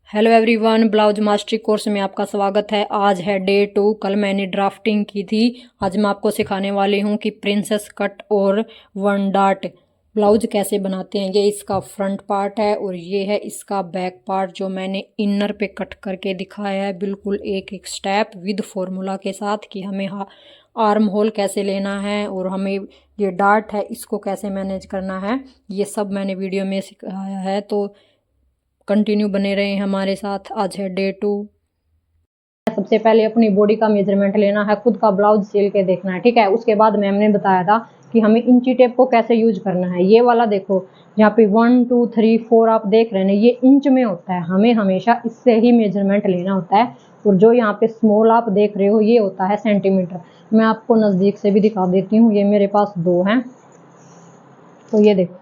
Hello everyone, blouse mastery course में आपका स्वागत है। आज है डे 2। कल मैंने ड्राफ्टिंग की थी। आज मैं आपको सिखाने वाली हूँ कि प्रिंसेस कट और वन डार्ट ब्लाउज कैसे बनाते हैं। ये इसका फ्रंट पार्ट है और ये है इसका बैक पार्ट जो मैंने इनर पे कट करके दिखाया है, बिल्कुल एक एक स्टेप विद फॉर्मूला के साथ कि हमें आर्म होल कैसे लेना है और हमें ये डार्ट है इसको कैसे मैनेज करना है। ये सब मैंने वीडियो में सिखाया है, तो कंटिन्यू बने रहे हमारे साथ। आज है डे 2। सबसे पहले अपनी बॉडी का मेजरमेंट लेना है, खुद का ब्लाउज सिल के देखना है, ठीक है। उसके बाद मैम ने बताया था कि हमें इंची टेप को कैसे यूज करना है। ये वाला देखो, यहाँ पे 1 2 3 4 आप देख रहे हैं, ये इंच में होता है। हमें हमेशा इससे ही मेजरमेंट लेना होता है। और जो यहाँ पे स्मॉल आप देख रहे हो ये होता है सेंटीमीटर। मैं आपको नज़दीक से भी दिखा देती हूँ। ये मेरे पास 2 हैं, तो ये देखो,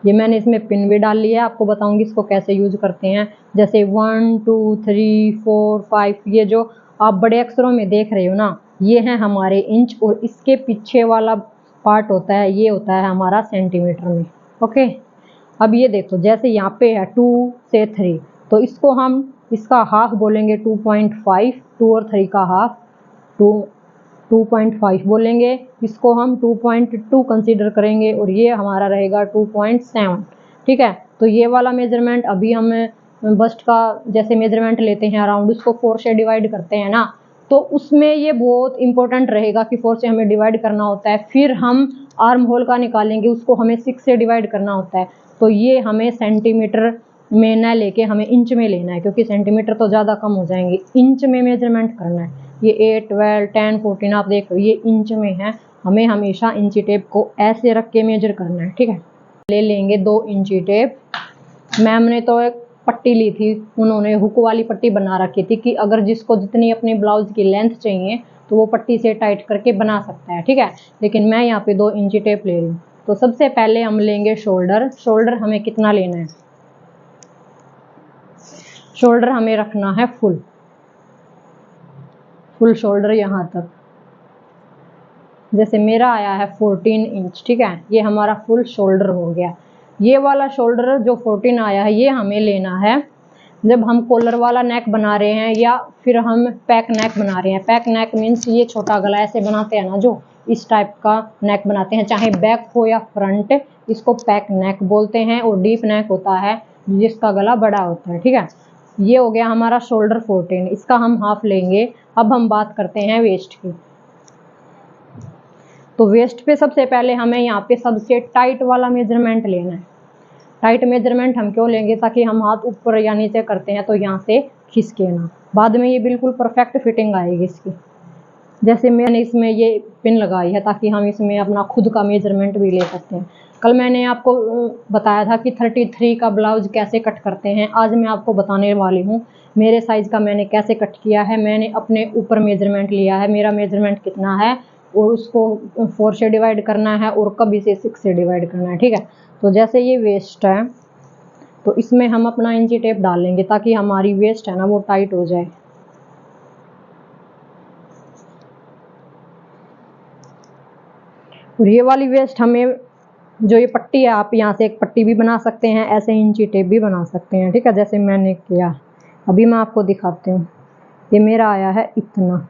ये मैंने इसमें पिन भी डाल लिया है। आपको बताऊंगी इसको कैसे यूज करते हैं। जैसे 1 2 3 4 5, ये जो आप बड़े अक्षरों में देख रहे हो ना, ये है हमारे इंच, और इसके पीछे वाला पार्ट होता है, ये होता है हमारा सेंटीमीटर में। ओके, अब ये देखो, जैसे यहाँ पे है 2 से 3, तो इसको हम इसका हाफ बोलेंगे 2.5, 2 और 3 का हाफ 2.5 बोलेंगे। इसको हम 2.2 कंसीडर करेंगे और ये हमारा रहेगा 2.7, ठीक है। तो ये वाला मेजरमेंट अभी हम बस्ट का जैसे मेजरमेंट लेते हैं अराउंड, उसको 4 से डिवाइड करते हैं ना, तो उसमें ये बहुत इंपॉर्टेंट रहेगा कि 4 से हमें डिवाइड करना होता है। फिर हम आर्म होल का निकालेंगे, उसको हमें 6 से डिवाइड करना होता है। तो ये हमें सेंटीमीटर में न लेके हमें इंच में लेना है, क्योंकि सेंटीमीटर तो ज़्यादा कम हो जाएंगे, इंच में मेजरमेंट करना है। ये 8 12 10 14 आप देख रहे हो, ये इंच में है। हमें हमेशा इंची टेप को ऐसे रख के मेजर करना है, ठीक है। ले लेंगे 2 इंची टेप। मैम ने तो एक पट्टी ली थी, उन्होंने हुक वाली पट्टी बना रखी थी कि अगर जिसको जितनी अपने ब्लाउज की लेंथ चाहिए तो वो पट्टी से टाइट करके बना सकता है, ठीक है। लेकिन मैं यहाँ पे 2 इंची टेप ले रही हूँ। तो सबसे पहले हम लेंगे शोल्डर। शोल्डर हमें कितना लेना है? शोल्डर हमें रखना है फुल शोल्डर यहाँ तक। जैसे मेरा आया है 14 इंच, ठीक है, ये हमारा फुल शोल्डर हो गया। ये वाला शोल्डर जो 14 आया है ये हमें लेना है जब हम कॉलर वाला नेक बना रहे हैं या फिर हम पैक नेक बना रहे हैं। पैक नेक मीन्स ये छोटा गला ऐसे बनाते हैं ना, जो इस टाइप का नेक बनाते हैं, चाहे बैक हो या फ्रंट, इसको पैक नेक बोलते हैं। और डीप नेक होता है जिसका गला बड़ा होता है, ठीक है। ये हो गया हमारा शोल्डर 14, इसका हम हाफ लेंगे। अब हम बात करते हैं वेस्ट की। तो वेस्ट पे सबसे पहले हमें यहाँ पे सबसे टाइट वाला मेजरमेंट लेना है। टाइट मेजरमेंट हम क्यों लेंगे? ताकि हम हाथ ऊपर या नीचे करते हैं तो यहाँ से खिसके ना, बाद में ये बिल्कुल परफेक्ट फिटिंग आएगी इसकी। जैसे मैंने इसमें ये पिन लगाई है ताकि हम इसमें अपना खुद का मेजरमेंट भी ले सकते हैं। कल मैंने आपको बताया था कि 33 का ब्लाउज कैसे कट करते हैं। आज मैं आपको बताने वाली हूँ मेरे साइज का मैंने कैसे कट किया है। मैंने अपने ऊपर मेजरमेंट लिया है, मेरा मेजरमेंट कितना है, और उसको 4 से डिवाइड करना है और कभी से 6 से डिवाइड करना है, ठीक है। तो जैसे ये वेस्ट है तो इसमें हम अपना इंची टेप डालेंगे ताकि हमारी वेस्ट है ना वो टाइट हो जाए। और ये वाली वेस्ट हमें, जो ये पट्टी है, आप यहाँ से एक पट्टी भी बना सकते हैं, ऐसे इंची टेप भी बना सकते हैं, ठीक है, जैसे मैंने किया। अभी मैं आपको दिखाती हूँ। ये मेरा आया है इतना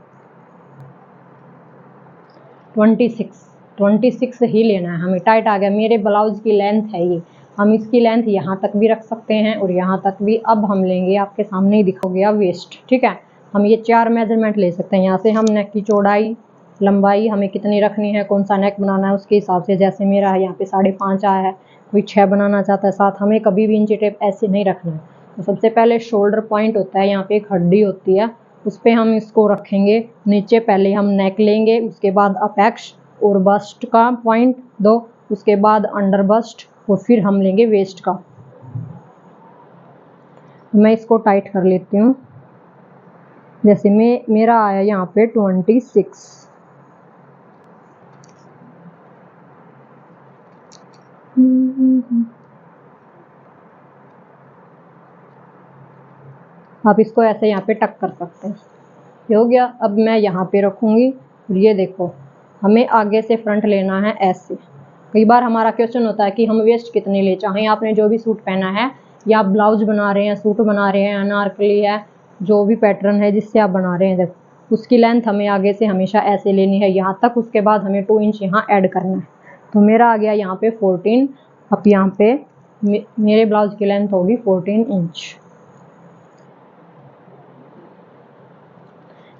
26 ही लेना है हमें। टाइट आ गया, मेरे ब्लाउज की लेंथ है ये, हम इसकी लेंथ यहाँ तक भी रख सकते हैं और यहाँ तक भी। अब हम लेंगे, आपके सामने ही दिखा गया वेस्ट, ठीक है। हम ये 4 मेजरमेंट ले सकते हैं। यहाँ से हम नेक की चौड़ाई लंबाई हमें कितनी रखनी है, कौन सा नेक बनाना है उसके हिसाब से। जैसे मेरा है यहाँ पे 5.5 आया है, कोई 6 बनाना चाहता है 7। हमें कभी भी इंची टेप ऐसे नहीं रखना है। तो सबसे पहले शोल्डर पॉइंट होता है, यहाँ पे एक हड्डी होती है, उस पर हम इसको रखेंगे नीचे। पहले हम नेक लेंगे, उसके बाद अपेक्स और बस्ट का पॉइंट 2, उसके बाद अंडर बस्ट, और फिर हम लेंगे वेस्ट का। मैं इसको टाइट कर लेती हूँ। जैसे मेरा आया यहाँ पे 26। आप इसको ऐसे यहाँ पे टक कर सकते हैं। ये हो गया। अब मैं यहाँ पे रखूँगी और ये देखो, हमें आगे से फ्रंट लेना है ऐसे। कई बार हमारा क्वेश्चन होता है कि हम वेस्ट कितनी ले, चाहे आपने जो भी सूट पहना है या आप ब्लाउज बना रहे हैं, सूट बना रहे हैं, अनारकली है, जो भी पैटर्न है जिससे आप बना रहे हैं, देखो उसकी लेंथ हमें आगे से हमेशा ऐसे लेनी है यहाँ तक। उसके बाद हमें 2 इंच यहाँ ऐड करना है। तो मेरा आ गया यहाँ पे 14। अब यहाँ पे मेरे ब्लाउज की लेंथ होगी 14 इंच।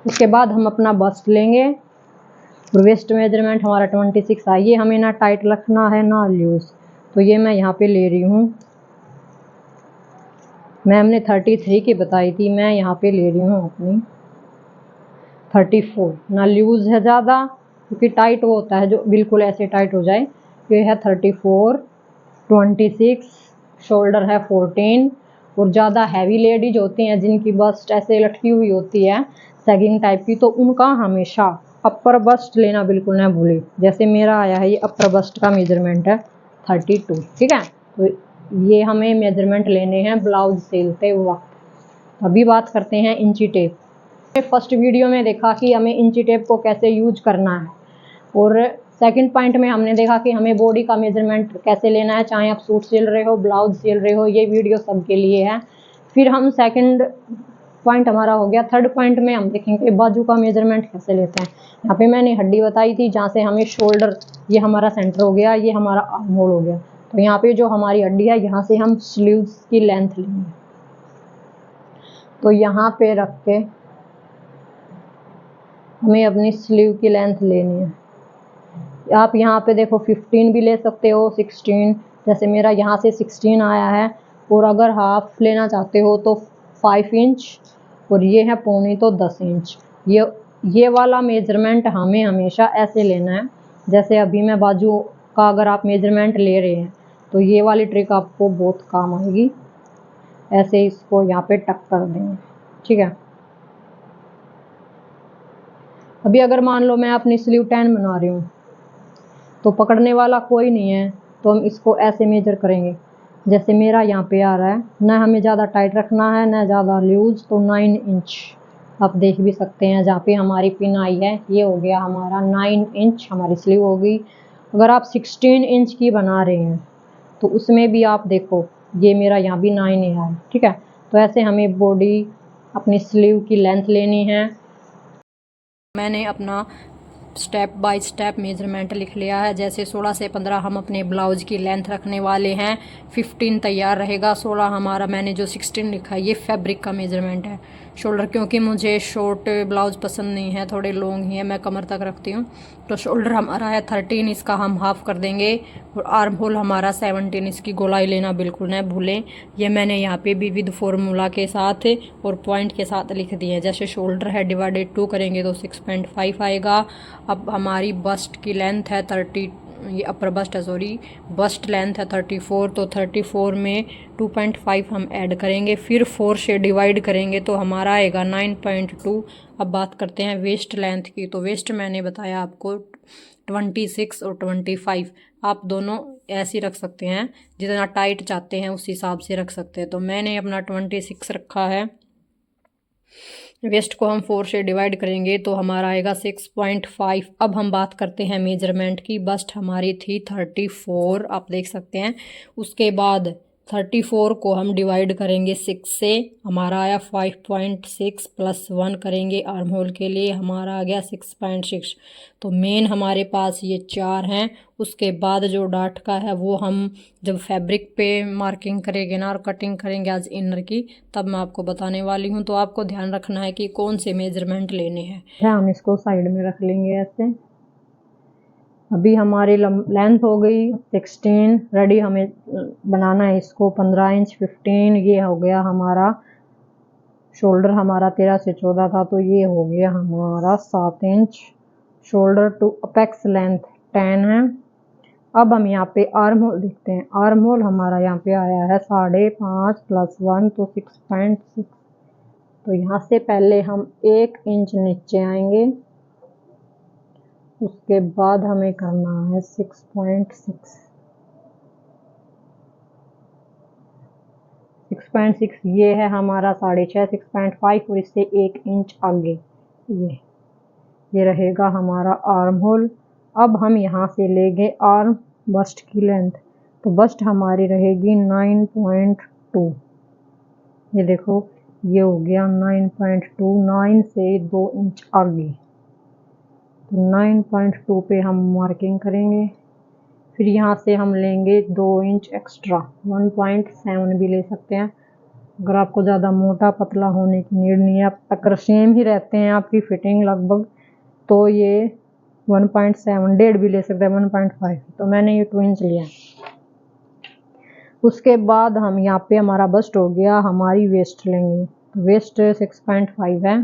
उसके बाद हम अपना बस्ट लेंगे और वेस्ट मेजरमेंट हमारा 26 है। ये हमें ना टाइट रखना है ना लूज, तो ये मैं यहाँ पे ले रही हूँ। मैम ने 33 की बताई थी, मैं यहाँ पे ले रही हूँ अपनी 34। ना लूज है ज़्यादा, क्योंकि टाइट वो होता है जो बिल्कुल ऐसे टाइट हो जाए। ये है 34, 26, शोल्डर है 14। और ज़्यादा हैवी लेडीज होती हैं जिनकी बस्ट ऐसे लटकी हुई होती है सैगिंग टाइप की, तो उनका हमेशा अपर बस्ट लेना बिल्कुल ना भूलें। जैसे मेरा आया है, ये अपर बस्ट का मेजरमेंट है 32, ठीक है। तो ये हमें मेजरमेंट लेने हैं ब्लाउज सिलते वक्त। अभी बात करते हैं इंची टेप। फर्स्ट वीडियो में देखा कि हमें इंची टेप को कैसे यूज करना है, और सेकंड पॉइंट में हमने देखा कि हमें बॉडी का मेजरमेंट कैसे लेना है, चाहे आप सूट सिल रहे हो, ब्लाउज सिल रहे हो, ये वीडियो सबके लिए है। फिर हम सेकंड पॉइंट हमारा हो गया। थर्ड पॉइंट में हम देखेंगे बाजू का मेजरमेंट कैसे लेते हैं। यहाँ पे मैंने हड्डी बताई थी जहाँ से हमें शोल्डर, ये हमारा सेंटर हो गया, ये हमारा आर्म होल हो गया। तो यहाँ पे जो हमारी हड्डी है, यहाँ से हम स्लीव्स की लेंथ लेंगे। तो यहाँ पे रख के हमें अपनी स्लीव की लेंथ लेनी है। आप यहाँ पे देखो 15 भी ले सकते हो, 16, जैसे मेरा यहाँ से 16 आया है। और अगर हाफ लेना चाहते हो तो 5 इंच, और ये है पौनी तो 10 इंच। ये वाला मेजरमेंट हमें हमेशा ऐसे लेना है। जैसे अभी मैं बाजू का अगर आप मेजरमेंट ले रहे हैं तो ये वाली ट्रिक आपको बहुत काम आएगी। ऐसे इसको यहाँ पे टक कर देंगे, ठीक है। अभी अगर मान लो मैं अपनी स्लीव 10 बना रही हूँ, तो पकड़ने वाला कोई नहीं है, तो हम इसको ऐसे मेजर करेंगे जैसे मेरा यहाँ पे आ रहा है। ना हमें ज़्यादा टाइट रखना है ना ज़्यादा लूज। तो 9 इंच आप देख भी सकते हैं, जहाँ पे हमारी पिन आई है ये हो गया हमारा 9 इंच हमारी स्लीव हो गई। अगर आप 16 इंच की बना रहे हैं तो उसमें भी आप देखो ये मेरा यहाँ भी 9 है, ठीक है। तो ऐसे हमें बॉडी अपनी स्लीव की लेंथ लेनी है। मैंने अपना स्टेप बाय स्टेप मेजरमेंट लिख लिया है। जैसे 16 से 15 हम अपने ब्लाउज की लेंथ रखने वाले हैं, 15 तैयार रहेगा, 16 हमारा मैंने जो 16 लिखा है ये फैब्रिक का मेजरमेंट है। शोल्डर, क्योंकि मुझे शॉर्ट ब्लाउज पसंद नहीं है, थोड़े लॉन्ग ही है, मैं कमर तक रखती हूँ। तो शोल्डर हमारा है 13, इसका हम हाफ कर देंगे। और आर्म होल हमारा 17, इसकी गोलाई लेना बिल्कुल न भूलें। ये मैंने यहाँ पे भी विद फॉर्मूला के साथ और पॉइंट के साथ लिख दिए हैं। जैसे शोल्डर है डिवाइडेड 2 करेंगे तो 6.5 आएगा। अब हमारी बस्ट की लेंथ है 30, ये अपर बस्ट है सॉरी, बस्ट लेंथ है 34। तो 34 में 2.5 हम ऐड करेंगे, फिर 4 से डिवाइड करेंगे तो हमारा आएगा 9.2। अब बात करते हैं वेस्ट लेंथ की। तो वेस्ट मैंने बताया आपको 26 और 25, आप दोनों ऐसे रख सकते हैं, जितना टाइट चाहते हैं उस हिसाब से रख सकते हैं। तो मैंने अपना 26 रखा है। वेस्ट को हम 4 से डिवाइड करेंगे तो हमारा आएगा 6.5। अब हम बात करते हैं मेजरमेंट की। बस्ट हमारी थी 34, आप देख सकते हैं। उसके बाद 34 को हम डिवाइड करेंगे 6 से, हमारा आया 5.6 प्लस 1 करेंगे आर्म होल के लिए, हमारा आ गया 6.6। तो मेन हमारे पास ये 4 हैं। उसके बाद जो डाट का है वो हम जब फैब्रिक पे मार्किंग करेंगे ना और कटिंग करेंगे आज इनर की, तब मैं आपको बताने वाली हूँ। तो आपको ध्यान रखना है कि कौन से मेजरमेंट लेने हैं। हम इसको साइड में रख लेंगे ऐसे। अभी हमारी लेंथ हो गई 16 रेडी। हमें बनाना है इसको 15 इंच 15। ये हो गया हमारा शोल्डर, हमारा 13 से 14 था, तो ये हो गया हमारा 7 inch. Shoulder to apex length 10 है। अब हम यहाँ पे आर्म होल देखते हैं। आर्म होल हमारा यहाँ पे आया है 5.5 प्लस 1 तो 6.6। तो यहाँ से पहले हम 1 इंच नीचे आएंगे, उसके बाद हमें करना है 6.6। 6.6 ये है हमारा 6.5, 6.5 और इससे 1 इंच आगे ये रहेगा हमारा आर्म होल। अब हम यहाँ से लेंगे आर्म बस्ट की लेंथ। तो बस्ट हमारी रहेगी 9.2 9.2। ये देखो ये हो गया 9.2, 9 से 2 इंच आगे, तो 9.2 पे हम मार्किंग करेंगे। फिर यहाँ से हम लेंगे 2 इंच एक्स्ट्रा, 1.7 भी ले सकते हैं अगर आपको ज़्यादा मोटा पतला होने की नीड नहीं है। अगर सेम ही रहते हैं आपकी फिटिंग लगभग, तो ये 1.7, 1.5 भी ले सकते हैं, 1.5, तो मैंने ये 2 इंच लिया। उसके बाद हम यहाँ पे हमारा बस्ट हो गया, हमारी वेस्ट लेंगे, वेस्ट 6.5 है।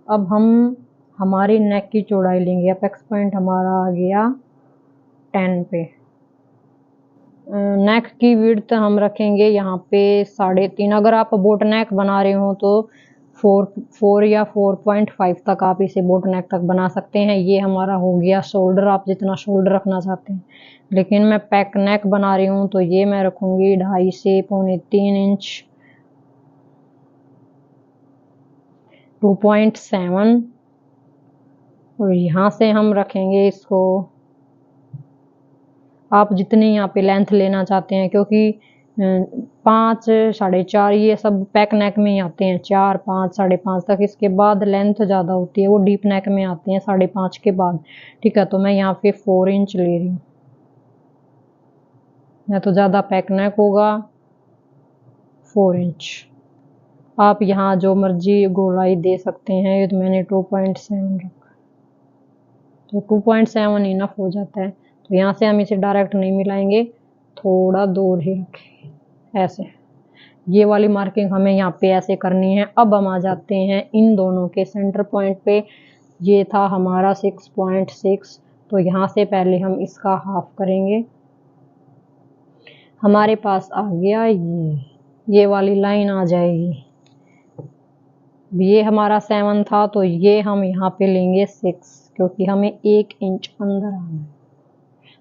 अब हम हमारी नेक की चौड़ाई लेंगे, अपेक्स पॉइंट हमारा आ गया 10 पे। नेक की विड्थ हम रखेंगे यहाँ पे 3.5। अगर आप बोट नेक बना रहे हो तो 4 या 4.5 तक आप इसे बोट नेक तक बना सकते हैं। ये हमारा हो गया शोल्डर, आप जितना शोल्डर रखना चाहते हैं। लेकिन मैं पैक नेक बना रही हूँ तो ये मैं रखूँगी 2.5 से 3.25 इंच, 2.7। और यहाँ से हम रखेंगे इसको, आप जितनी यहाँ पे लेंथ लेना चाहते हैं, क्योंकि 5, 4.5 ये सब पैक नेक में ही आते हैं, 4, 5, 5.5 तक। इसके बाद लेंथ ज़्यादा होती है, वो डीप नेक में आते हैं 5.5 के बाद। ठीक है, तो मैं यहाँ पे 4 इंच ले रही हूँ, या तो ज़्यादा पैक नेक होगा 4 इंच। आप यहाँ जो मर्जी गोलाई दे सकते हैं। ये तो मैंने 2.7 रखा, तो 2.7 इनफ हो जाता है। तो यहाँ से हम इसे डायरेक्ट नहीं मिलाएंगे, थोड़ा दूर ही रखें ऐसे। ये वाली मार्किंग हमें यहाँ पे ऐसे करनी है। अब हम आ जाते हैं इन दोनों के सेंटर पॉइंट पे। ये था हमारा 6.6, तो यहाँ से पहले हम इसका हाफ करेंगे। हमारे पास आ गया ये वाली लाइन आ जाएगी। ये हमारा 7 था, तो ये हम यहाँ पे लेंगे 6, क्योंकि हमें 1 इंच अंदर आना है।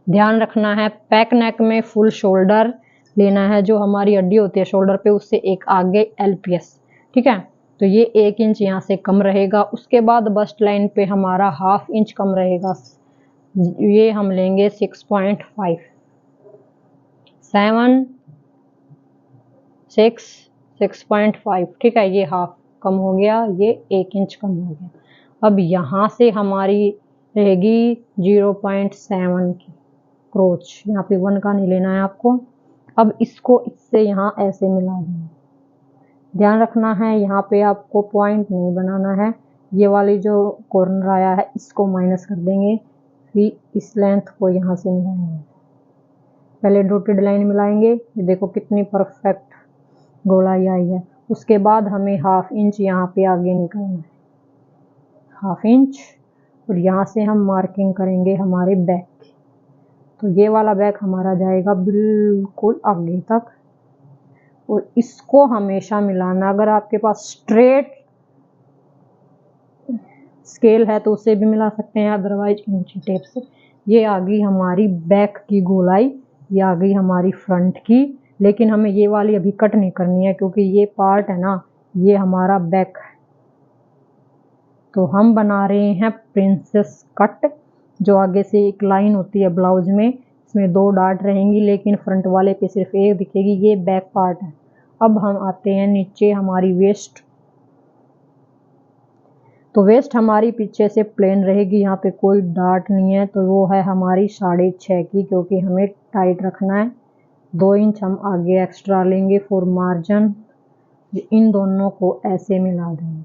ध्यान रखना है पैक नेक में फुल शोल्डर लेना है, जो हमारी हड्डी होती है शोल्डर पे उससे एक आगे LPS। ठीक है, तो ये 1 इंच यहाँ से कम रहेगा। उसके बाद बस्ट लाइन पे हमारा 1/2 इंच कम रहेगा। ये हम लेंगे 6.5, 7, 6, 6.5। ठीक है, ये हाफ कम हो गया, ये 1 इंच कम हो गया। अब यहाँ से हमारी रहेगी 0.7 की क्रोच, यहाँ पे 1 का नहीं लेना है आपको। अब इसको इससे यहाँ ऐसे मिला देंगे। ध्यान रखना है यहाँ पे आपको पॉइंट नहीं बनाना है। ये वाली जो कॉर्नर आया है इसको माइनस कर देंगे, फिर इस लेंथ को यहाँ से मिलाएंगे। पहले डॉटेड लाइन मिलाएंगे, ये देखो कितनी परफेक्ट गोलाई आई है। उसके बाद हमें 1/2 इंच यहाँ पे आगे निकालना है, 1/2 इंच। और यहाँ से हम मार्किंग करेंगे हमारे बैक की। तो ये वाला बैक हमारा जाएगा बिल्कुल आगे तक, और इसको हमेशा मिलाना। अगर आपके पास स्ट्रेट स्केल है तो उसे भी मिला सकते हैं, अदरवाइज इंची टेप से। ये आ गई हमारी बैक की गोलाई, ये आ गई हमारी फ्रंट की। लेकिन हमें ये वाली अभी कट नहीं करनी है, क्योंकि ये पार्ट है ना, ये हमारा बैक है। तो हम बना रहे हैं प्रिंसेस कट। जो आगे से एक लाइन होती है ब्लाउज में, इसमें 2 डार्ट रहेंगी, लेकिन फ्रंट वाले पे सिर्फ 1 दिखेगी। ये बैक पार्ट है। अब हम आते हैं नीचे हमारी वेस्ट। तो वेस्ट हमारी पीछे से प्लेन रहेगी, यहाँ पे कोई डार्ट नहीं है, तो वो है हमारी 6.5 की, क्योंकि हमें टाइट रखना है। 2 इंच हम आगे एक्स्ट्रा लेंगे फॉर मार्जिन। इन दोनों को ऐसे मिला देंगे।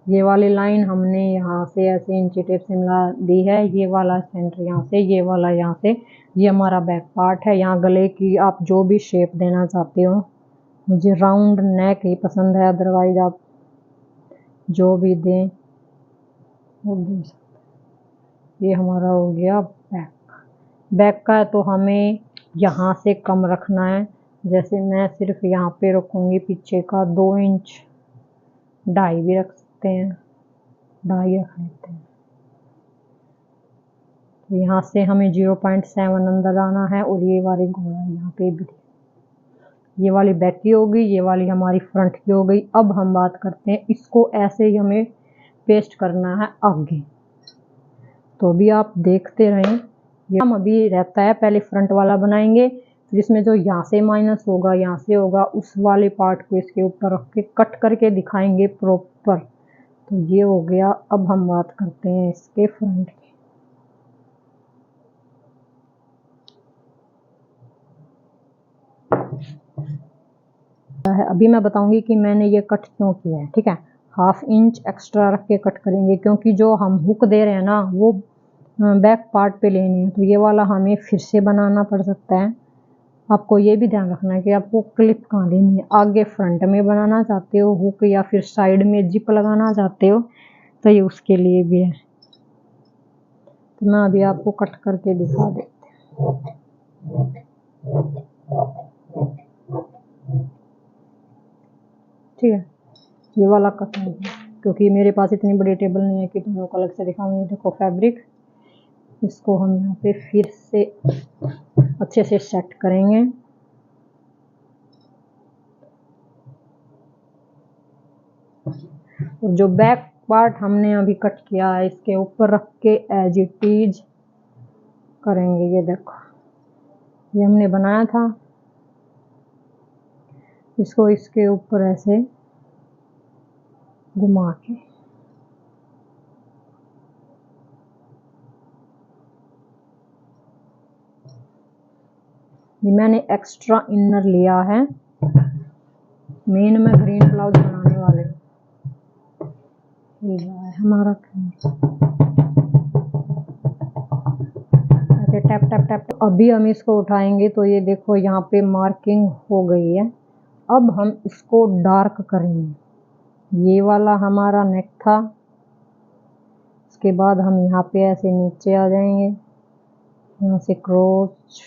ये वाली लाइन हमने यहाँ से ऐसे इंची टेप से मिला दी है। ये वाला सेंटर यहाँ से, ये वाला यहाँ से। ये हमारा बैक पार्ट है। यहाँ गले की आप जो भी शेप देना चाहते हो, मुझे राउंड नेक ही पसंद है, अदरवाइज आप जो भी दें वो दे सकते। ये हमारा हो गया बैक का है, तो हमें यहाँ से कम रखना है। जैसे मैं सिर्फ यहाँ पे रखूँगी पीछे का 2 इंच, 2.5 भी रख सकते हैं, 2.5 रख लेते हैं। तो यहाँ से हमें 0.7 अंदर आना है। और ये वाली गोलाई यहाँ पे भी, ये वाली बैक की हो गई, ये वाली हमारी फ्रंट की हो गई। अब हम बात करते हैं, इसको ऐसे ही हमें पेस्ट करना है आगे। तो अभी आप देखते रहें, ये हम अभी रहता है पहले फ्रंट वाला बनाएंगे, फिर इसमें जो यहाँ से माइनस होगा यहाँ से होगा उस वाले पार्ट को इसके ऊपर रख के कट करके दिखाएंगे प्रॉपर। तो ये हो गया। अब हम बात करते हैं इसके फ्रंट की। अभी मैं बताऊंगी कि मैंने ये कट क्यों किया है, ठीक है। 1/2 इंच एक्स्ट्रा रख के कट करेंगे, क्योंकि जो हम हुक दे रहे हैं ना वो बैक पार्ट पे लेनी है, तो ये वाला हमें फिर से बनाना पड़ सकता है। आपको ये भी ध्यान रखना है कि आपको क्लिप कहाँ लेनी है, आगे फ्रंट में बनाना चाहते हो हुक या फिर साइड में जिप लगाना चाहते हो तो ये उसके लिए भी है। तो मैं अभी आपको कट करके दिखा देती हूँ। ठीक है, ये वाला कट है, क्योंकि मेरे पास इतनी बड़ी टेबल नहीं है कि तुम लोग अलग से दिखाऊंगी। देखो फैब्रिक, इसको हम यहाँ पे फिर से अच्छे से सेट करेंगे। और जो बैक पार्ट हमने अभी कट किया है इसके ऊपर रख के एज इट इज करेंगे। ये देखो, ये हमने बनाया था, इसको इसके ऊपर ऐसे घुमा के ये मैंने एक्स्ट्रा इनर लिया है। मेन में ग्रीन ब्लाउज बनाने वाले है हमारा, ऐसे टैप टैप टैप। अभी हम इसको उठाएंगे तो ये देखो यहाँ पे मार्किंग हो गई है। अब हम इसको डार्क करेंगे। ये वाला हमारा नेक था, इसके बाद हम यहाँ पे ऐसे नीचे आ जाएंगे, यहाँ से क्रॉच।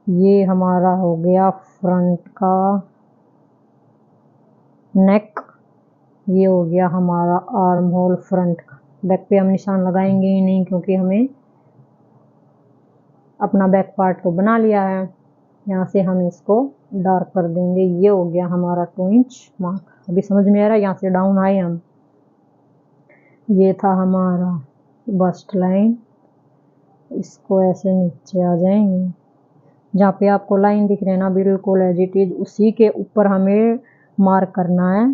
ये हमारा हो गया फ्रंट का नेक, ये हो गया हमारा आर्म होल फ्रंट का। बैक पे हम निशान लगाएंगे ही नहीं, क्योंकि हमें अपना बैक पार्ट तो बना लिया है। यहाँ से हम इसको डार्क कर देंगे। ये हो गया हमारा 2 इंच मार्क। अभी समझ में आ रहा है, यहाँ से डाउन आए हम। ये था हमारा बस्ट लाइन, इसको ऐसे नीचे आ जाएंगे। जहाँ पे आपको लाइन दिख रही है ना बिल्कुल एज इट इज, उसी के ऊपर हमें मार्क करना है,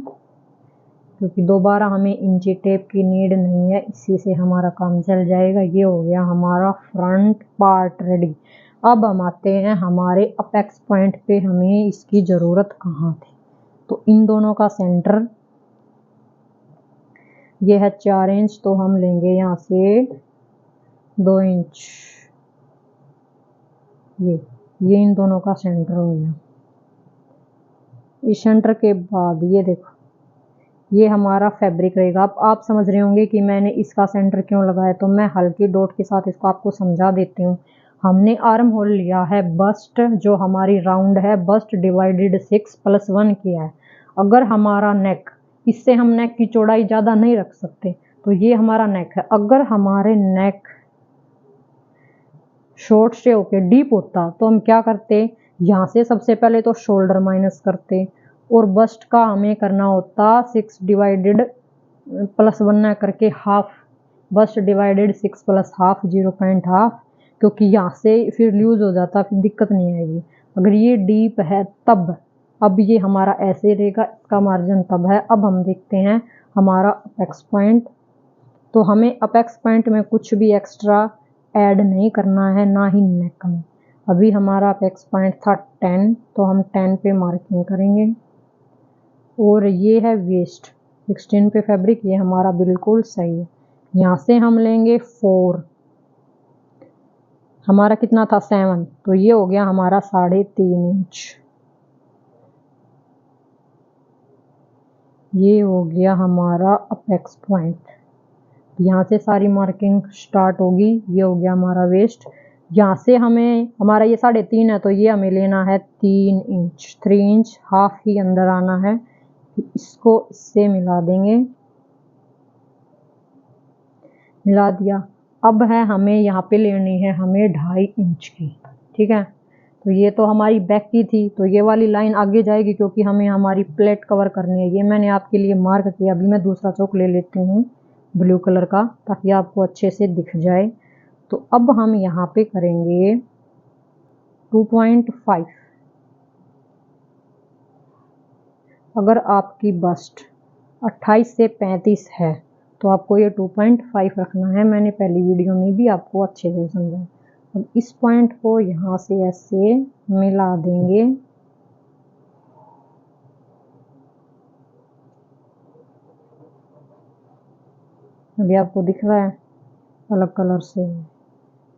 क्योंकि दोबारा हमें इंची टेप की नीड नहीं है, इसी से हमारा काम चल जाएगा। ये हो गया हमारा फ्रंट पार्ट रेडी। अब हम आते हैं हमारे अपेक्स पॉइंट पे, हमें इसकी ज़रूरत कहाँ थी। तो इन दोनों का सेंटर ये है 4 इंच, तो हम लेंगे यहाँ से 2 इंच। ये इन दोनों का सेंटर हो गया। इस सेंटर के बाद ये देखो, ये हमारा फैब्रिक रहेगा। अब आप समझ रहे होंगे कि मैंने इसका सेंटर क्यों लगाया, तो मैं हल्की डॉट के साथ इसको आपको समझा देती हूँ। हमने आर्म होल लिया है, बस्ट जो हमारी राउंड है, बस्ट डिवाइडेड 6 + 1 किया है। अगर हमारा नेक, इससे हम नेक की चौड़ाई ज़्यादा नहीं रख सकते, तो ये हमारा नेक है। अगर हमारे नेक शॉर्ट से होके डीप होता तो हम क्या करते, यहाँ से सबसे पहले तो शोल्डर माइनस करते, और बस्ट का हमें करना होता 6 डिवाइडेड +1 ना करके हाफ, बस्ट डिवाइडेड 6 + हाफ 0.5, क्योंकि यहाँ से फिर लूज हो जाता, फिर दिक्कत नहीं आएगी। अगर ये डीप है तब, अब ये हमारा ऐसे रहेगा, इसका मार्जिन तब है। अब हम देखते हैं हमारा अपेक्स पॉइंट। तो हमें अपेक्स पॉइंट में कुछ भी एक्स्ट्रा ऐड नहीं करना है, ना ही नेक में। अभी हमारा अपेक्स पॉइंट था 10, तो हम 10 पे मार्किंग करेंगे। और ये है वेस्ट 16 पे फैब्रिक, ये हमारा बिल्कुल सही है। यहाँ से हम लेंगे 4, हमारा कितना था 7, तो ये हो गया हमारा 3.5 इंच। ये हो गया हमारा अपेक्स पॉइंट। यहाँ से सारी मार्किंग स्टार्ट होगी। ये हो गया हमारा वेस्ट। यहाँ से हमें, हमारा ये 3.5 है, तो ये हमें लेना है 3 इंच, 3 इंच हाफ ही अंदर आना है। इसको इससे मिला देंगे, मिला दिया। अब है हमें यहाँ पे लेनी है हमें 2.5 इंच की, ठीक है। तो ये तो हमारी बैक की थी, तो ये वाली लाइन आगे जाएगी क्योंकि हमें हमारी प्लेट कवर करनी है। ये मैंने आपके लिए मार्क किया। अभी मैं दूसरा चौक ले लेती हूँ ब्लू कलर का, ताकि आपको अच्छे से दिख जाए। तो अब हम यहाँ पे करेंगे 2.5। अगर आपकी बस्ट 28 से 35 है तो आपको ये 2.5 रखना है। मैंने पहली वीडियो में भी आपको अच्छे से समझाया। अब इस पॉइंट को यहाँ से ऐसे मिला देंगे। अभी आपको दिख रहा है अलग कलर से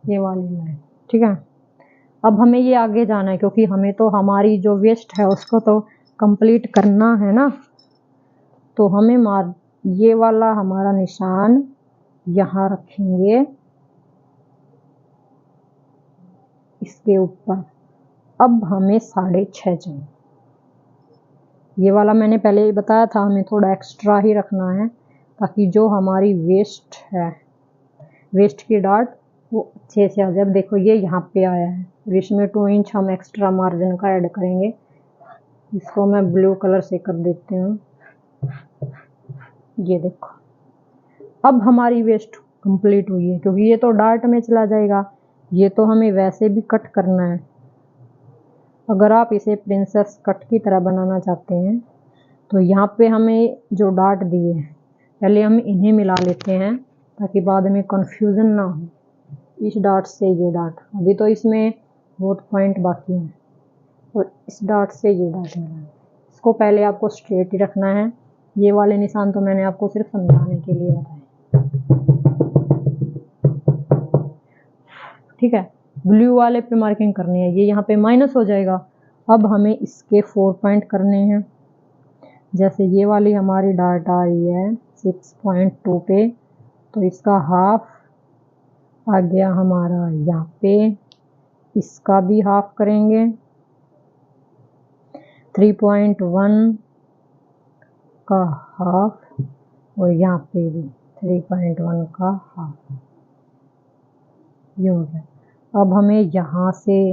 ये वाली लाइन, ठीक है। अब हमें ये आगे जाना है क्योंकि हमें तो हमारी जो वेस्ट है उसको तो कंप्लीट करना है ना। तो हमें ये वाला हमारा निशान यहाँ रखेंगे इसके ऊपर। अब हमें 6.5 चाहिए। ये वाला मैंने पहले ही बताया था, हमें थोड़ा एक्स्ट्रा ही रखना है ताकि जो हमारी वेस्ट है, वेस्ट की डार्ट वो अच्छे से आ जाए। अब देखो ये यहाँ पे आया है, इसमें 2 इंच हम एक्स्ट्रा मार्जिन का ऐड करेंगे। इसको मैं ब्लू कलर से कर देती हूँ। ये देखो अब हमारी वेस्ट कंप्लीट हुई है क्योंकि ये तो डार्ट में चला जाएगा। ये तो हमें वैसे भी कट करना है। अगर आप इसे प्रिंसेस कट की तरह बनाना चाहते हैं तो यहाँ पे हमें जो डार्ट दिए हैं पहले हम इन्हें मिला लेते हैं ताकि बाद में कंफ्यूजन ना हो। इस डार्ट से ये डार्ट, अभी तो इसमें बहुत पॉइंट बाकी हैं, और इस डार्ट से ये डार्ट मिला है। इसको पहले आपको स्ट्रेट ही रखना है। ये वाले निशान तो मैंने आपको सिर्फ समझाने के लिए बताए, ठीक है। ब्लू वाले पे मार्किंग करनी है। ये यहाँ पे माइनस हो जाएगा। अब हमें इसके 4 पॉइंट करने हैं। जैसे ये वाली हमारी डार्ट आ रही है 6.2 पे, तो इसका हाफ आ गया हमारा यहाँ पे। इसका भी हाफ करेंगे 3.1 का हाफ, और यहाँ पे भी 3.1 का हाफ। ये हो गया। अब हमें यहाँ से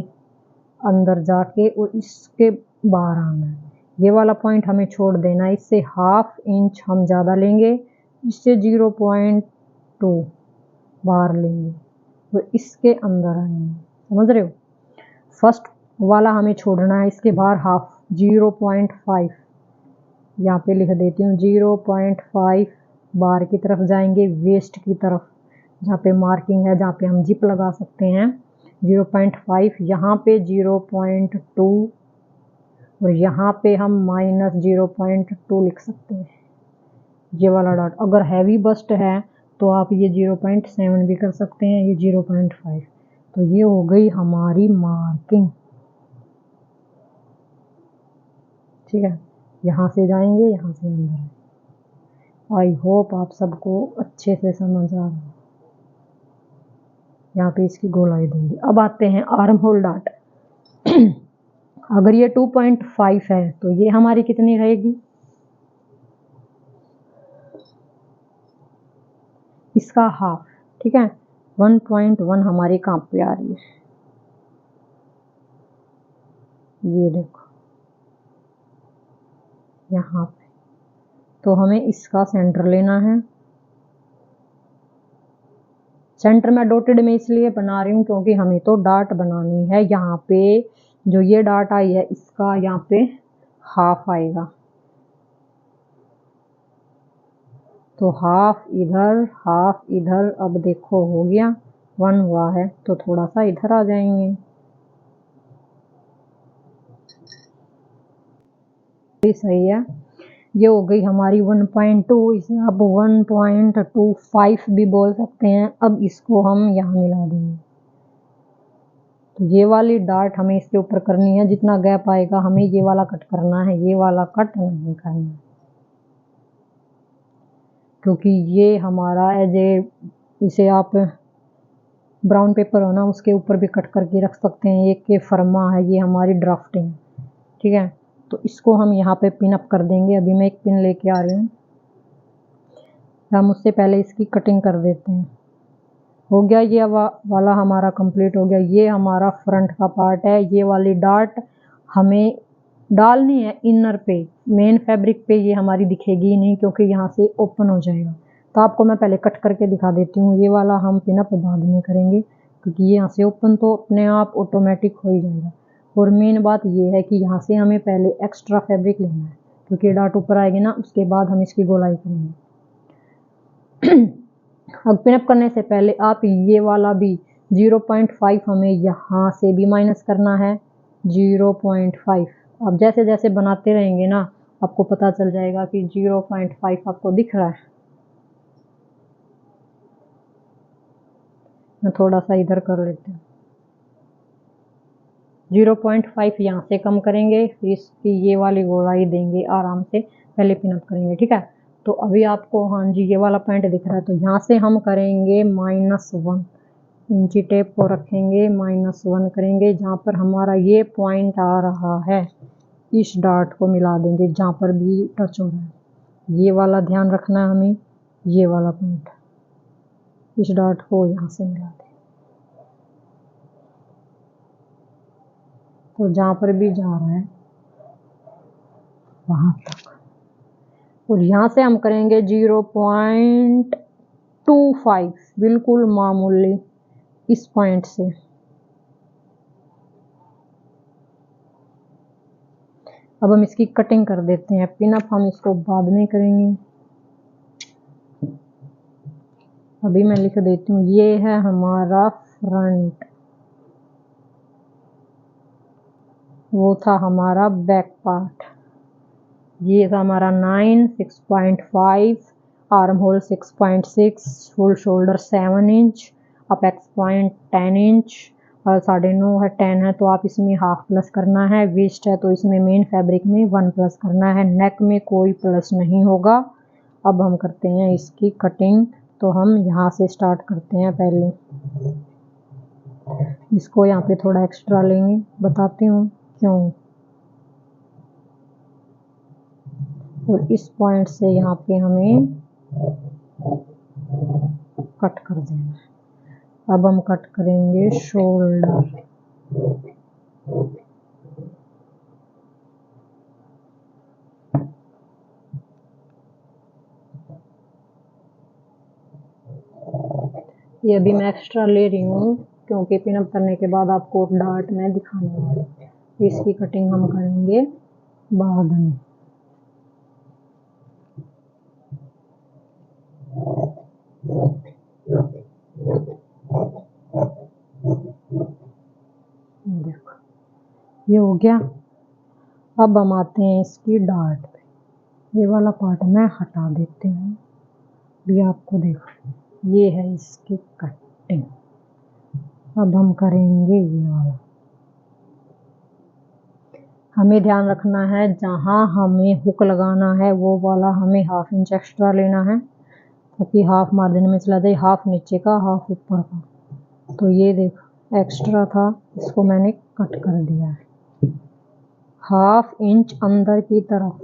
अंदर जाके और इसके बाहर आना है। ये वाला पॉइंट हमें छोड़ देना है। इससे 1/2 इंच हम ज़्यादा लेंगे, इससे 0.2 बाहर लेंगे और इसके अंदर आएंगे। समझ रहे हो? फर्स्ट वाला हमें छोड़ना है, इसके बाहर हाफ 0.5 यहाँ पे लिख देती हूँ। 0.5 बाहर की तरफ जाएंगे, वेस्ट की तरफ जहाँ पे मार्किंग है, जहाँ पे हम जिप लगा सकते हैं। 0.5 यहाँ पे 0.2 और यहाँ पे हम -0.2 लिख सकते हैं। ये वाला डॉट अगर हैवी बस्ट है तो आप ये 0.7 भी कर सकते हैं, ये 0.5। तो ये हो गई हमारी मार्किंग, ठीक है। यहाँ से जाएंगे, यहाँ से अंदर। आई होप आप सबको अच्छे से समझ आ रहा है। यहाँ पे इसकी गोलाई देंगे। अब आते हैं आर्म होल डार्ट। अगर ये 2.5 है तो ये हमारी कितनी रहेगी? इसका हाफ, ठीक है। 1.1 हमारी कहाँ पे आ रही है? ये देखो यहाँ पे। तो हमें इसका सेंटर लेना है। सेंटर में डॉटेड में इसलिए बना रही हूँ क्योंकि हमें तो डार्ट बनानी है। यहाँ पे जो ये डार्ट आई है इसका यहाँ पे हाफ आएगा, तो हाफ इधर हाफ इधर। अब देखो हो गया 1 हुआ है, तो थोड़ा सा इधर आ जाएंगे। सही है। ये हो गई हमारी 1.2। इसे आप 1.25 भी बोल सकते हैं। अब इसको हम यहाँ मिला देंगे। तो ये वाली डार्ट हमें इसके ऊपर करनी है। जितना गैप आएगा हमें ये वाला कट करना है, ये वाला कट नहीं करना, क्योंकि ये हमारा इसे आप ब्राउन पेपर हो ना उसके ऊपर भी कट करके रख सकते हैं। एक के फर्मा है, ये हमारी ड्राफ्टिंग, ठीक है। तो इसको हम यहाँ पे पिन अप कर देंगे। अभी मैं एक पिन लेके आ रही हूँ। हम उससे पहले इसकी कटिंग कर देते हैं। हो गया। ये वाला हमारा कंप्लीट हो गया। ये हमारा फ्रंट का पार्ट है। ये वाली डार्ट हमें डालनी है इनर पे, मेन फैब्रिक पे ये हमारी दिखेगी ही नहीं क्योंकि यहाँ से ओपन हो जाएगा। तो आपको मैं पहले कट करके दिखा देती हूँ। ये वाला हम पिनअप बाद में करेंगे क्योंकि ये यहाँ से ओपन तो अपने आप ऑटोमेटिक हो ही जाएगा। और मेन बात ये है कि यहाँ से हमें पहले एक्स्ट्रा फैब्रिक लेना है क्योंकि डार्ट ऊपर आएगी ना, उसके बाद हम इसकी गोलाई करेंगे। अब पिनअप करने से पहले आप ये वाला भी 0.5 हमें यहाँ से भी माइनस करना है, 0.5। अब जैसे जैसे बनाते रहेंगे ना आपको पता चल जाएगा कि 0.5 आपको दिख रहा है। मैं थोड़ा सा इधर कर लेती हूँ। 0.5 यहाँ से कम करेंगे, फिर इसकी ये वाली गोलाई देंगे आराम से, पहले पिनअप करेंगे, ठीक है। तो अभी आपको हाँ जी ये वाला पॉइंट दिख रहा है, तो यहाँ से हम करेंगे -1 इंची टेप को रखेंगे, -1 करेंगे। जहाँ पर हमारा ये पॉइंट आ रहा है इस डार्ट को मिला देंगे जहाँ पर भी टच हो रहा है। ये वाला ध्यान रखना है हमें, ये वाला पॉइंट इस डार्ट को यहाँ से मिला दें। तो जहाँ पर भी जा रहा है वहाँ तक। और यहाँ से हम करेंगे 0.25, बिल्कुल मामूली इस पॉइंट से। अब हम इसकी कटिंग कर देते हैं। पिनअप हम इसको बाद में करेंगे। अभी मैं लिख देती हूँ, ये है हमारा फ्रंट, वो था हमारा बैक पार्ट। ये था हमारा 9, 6.5, arm hole 6.6, full shoulder 7 inch, apex point 10 inch और 9.5 है, 10 है तो आप इसमें हाफ प्लस करना है। वेस्ट है तो इसमें मेन फैब्रिक में 1 प्लस करना है। नेक में कोई प्लस नहीं होगा। अब हम करते हैं इसकी कटिंग। तो हम यहाँ से स्टार्ट करते हैं। पहले इसको यहाँ पे थोड़ा एक्स्ट्रा लेंगे, बताती हूँ क्यों। और इस पॉइंट से यहाँ पे हमें कट कर देना है। अब हम कट करेंगे शोल्डर। ये अभी मैं एक्स्ट्रा ले रही हूँ क्योंकि पिनअप करने के बाद आपको डार्ट में दिखाने वाली। इसकी कटिंग हम करेंगे बाद में। देखो ये हो गया। अब हम आते हैं इसकी डार्ट पे। ये वाला पार्ट मैं हटा देती हूँ। ये आपको देखो, ये है इसकी कटिंग। अब हम करेंगे ये वाला। हमें ध्यान रखना है जहाँ हमें हुक लगाना है वो वाला हमें 1/2 इंच एक्स्ट्रा लेना है ताकि हाफ मार्जिन में चला जाए, हाफ नीचे का हाफ ऊपर का। तो ये देखो एक्स्ट्रा था, इसको मैंने कट कर दिया है 1/2 इंच अंदर की तरफ।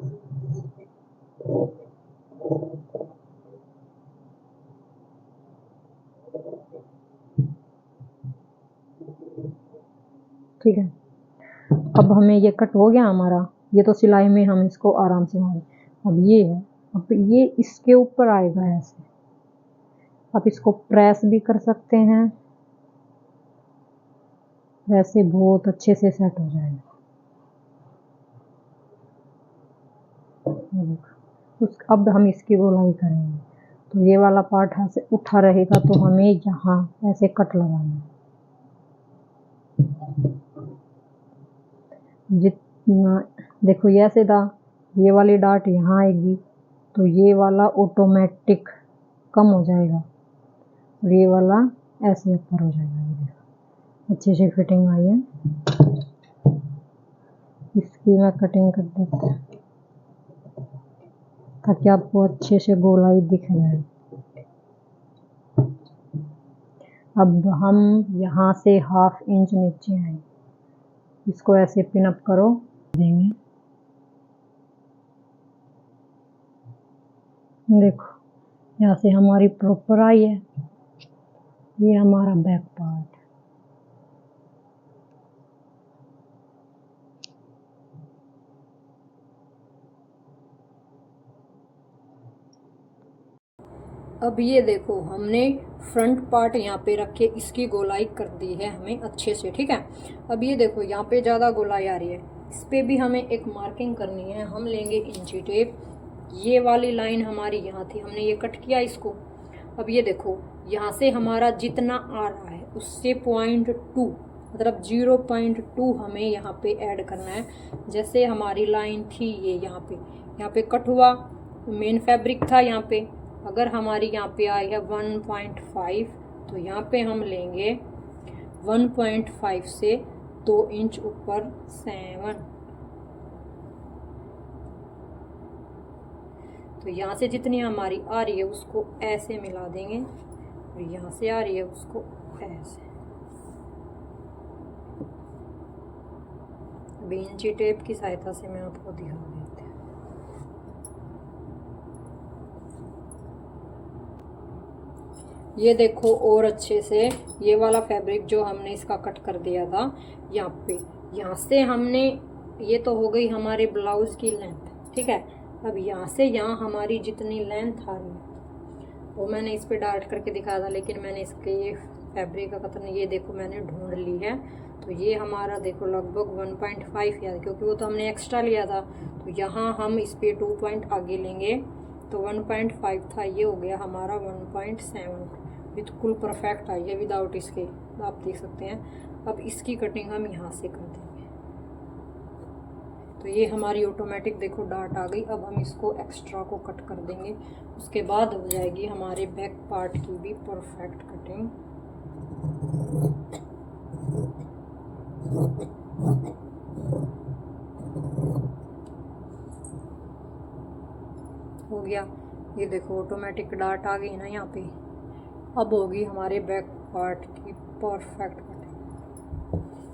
ठीक है, अब हमें ये कट हो गया हमारा। ये तो सिलाई में हम इसको आराम से मारें। अब ये है, अब ये इसके ऊपर आएगा ऐसे। आप इसको प्रेस भी कर सकते हैं, वैसे बहुत अच्छे से सेट हो जाएगा। अब हम इसकी गोलाई करेंगे। तो ये वाला पार्ट यहाँ से उठा रहेगा तो हमें यहाँ ऐसे कट लगाना है। जितना देखो ये ऐसे था, ये वाली डार्ट यहाँ आएगी तो ये वाला ऑटोमेटिक कम हो जाएगा और ये वाला ऐसे ऊपर हो जाएगा। ये देखो अच्छे से फिटिंग आई है। इसकी मैं कटिंग कर देती हूँ ताकि आपको अच्छे से गोलाई दिख जाए। अब हम यहाँ से 1/2 इंच नीचे आए, इसको ऐसे पिन अप करो देंगे। देखो यहाँ से हमारी प्रॉपर आई है। ये हमारा बैक पार्ट। अब ये देखो हमने फ्रंट पार्ट यहाँ पे रख के इसकी गोलाई कर दी है हमें अच्छे से, ठीक है। अब ये देखो यहाँ पे ज़्यादा गोलाई आ रही है, इस पे भी हमें एक मार्किंग करनी है। हम लेंगे इंची टेप, ये वाली लाइन हमारी यहाँ थी, हमने ये कट किया इसको। अब ये देखो यहाँ से हमारा जितना आ रहा है उससे 0.2 मतलब 0.2 हमें यहाँ पे ऐड करना है। जैसे हमारी लाइन थी ये यहाँ पे कट हुआ, मेन फैब्रिक था यहाँ पे। अगर हमारी यहाँ पे आई है 1.5 तो यहाँ पे हम लेंगे 1.5 से 2 इंच ऊपर 7। तो यहाँ से जितनी हमारी आ रही है उसको ऐसे मिला देंगे और यहाँ से आ रही है उसको ऐसे। अभी इंची टेप की सहायता से मैं आपको दिखा देती हूँ। ये देखो और अच्छे से ये वाला फैब्रिक जो हमने इसका कट कर दिया था यहाँ पे, यहाँ से हमने, ये तो हो गई हमारे ब्लाउज की लेंथ, ठीक है। अब यहाँ से यहाँ हमारी जितनी लेंथ आ रही है वो मैंने इस पे डार्ट करके दिखाया था, लेकिन मैंने इसके ये फैब्रिक का कतरन ये देखो मैंने ढूंढ ली है। तो ये हमारा देखो लगभग 1.5 याद, क्योंकि वो तो हमने एक्स्ट्रा लिया था। तो यहाँ हम इस पे 2 पॉइंट आगे लेंगे, तो 1.5 था, ये हो गया हमारा 1.7। बिल्कुल परफेक्ट आई है विदाउट इसके, आप देख सकते हैं। अब इसकी कटिंग हम यहाँ से कर देंगे। तो ये हमारी ऑटोमेटिक देखो डार्ट आ गई। अब हम इसको एक्स्ट्रा को कट कर देंगे, उसके बाद हो जाएगी हमारे बैक पार्ट की भी परफेक्ट कटिंग। हो गया, ये देखो ऑटोमेटिक डार्ट आ गई ना यहाँ पे। अब होगी हमारे बैक पार्ट की परफेक्ट कटिंग।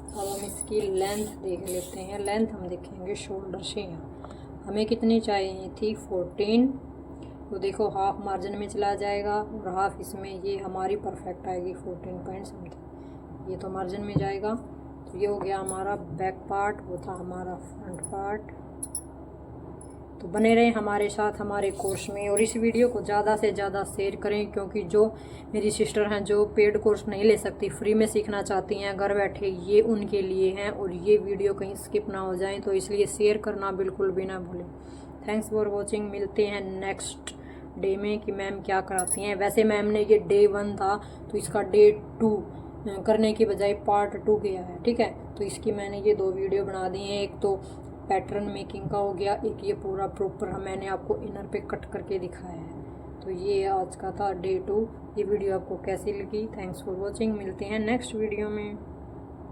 अब हम इसकी लेंथ देख लेते हैं। लेंथ हम देखेंगे शोल्डर से यहाँ हमें कितनी चाहिए थी 14। तो देखो हाफ मार्जिन में चला जाएगा और हाफ इसमें, ये हमारी परफेक्ट आएगी 14 पॉइंट समथिंग, ये तो मार्जिन में जाएगा। तो ये हो गया हमारा बैक पार्ट, वो था हमारा फ्रंट पार्ट। तो बने रहें हमारे साथ हमारे कोर्स में और इस वीडियो को ज़्यादा से ज़्यादा शेयर करें, क्योंकि जो मेरी सिस्टर हैं जो पेड कोर्स नहीं ले सकती, फ्री में सीखना चाहती हैं घर बैठे, ये उनके लिए हैं। और ये वीडियो कहीं स्किप ना हो जाए, तो इसलिए शेयर करना बिल्कुल भी ना भूलें। Thanks for watching. मिलते हैं नेक्स्ट डे में कि मैम क्या कराती हैं। वैसे मैम ने ये डे 1 था तो इसका डे 2 करने की बजाय पार्ट 2 किया है, ठीक है। तो इसकी मैंने ये 2 वीडियो बना दी हैं, एक तो पैटर्न मेकिंग का हो गया, एक ये पूरा प्रॉपर मैंने आपको इनर पे कट करके दिखाया है। तो ये आज का था डे 2। ये वीडियो आपको कैसी लगी? Thanks for watching. मिलते हैं नेक्स्ट वीडियो में।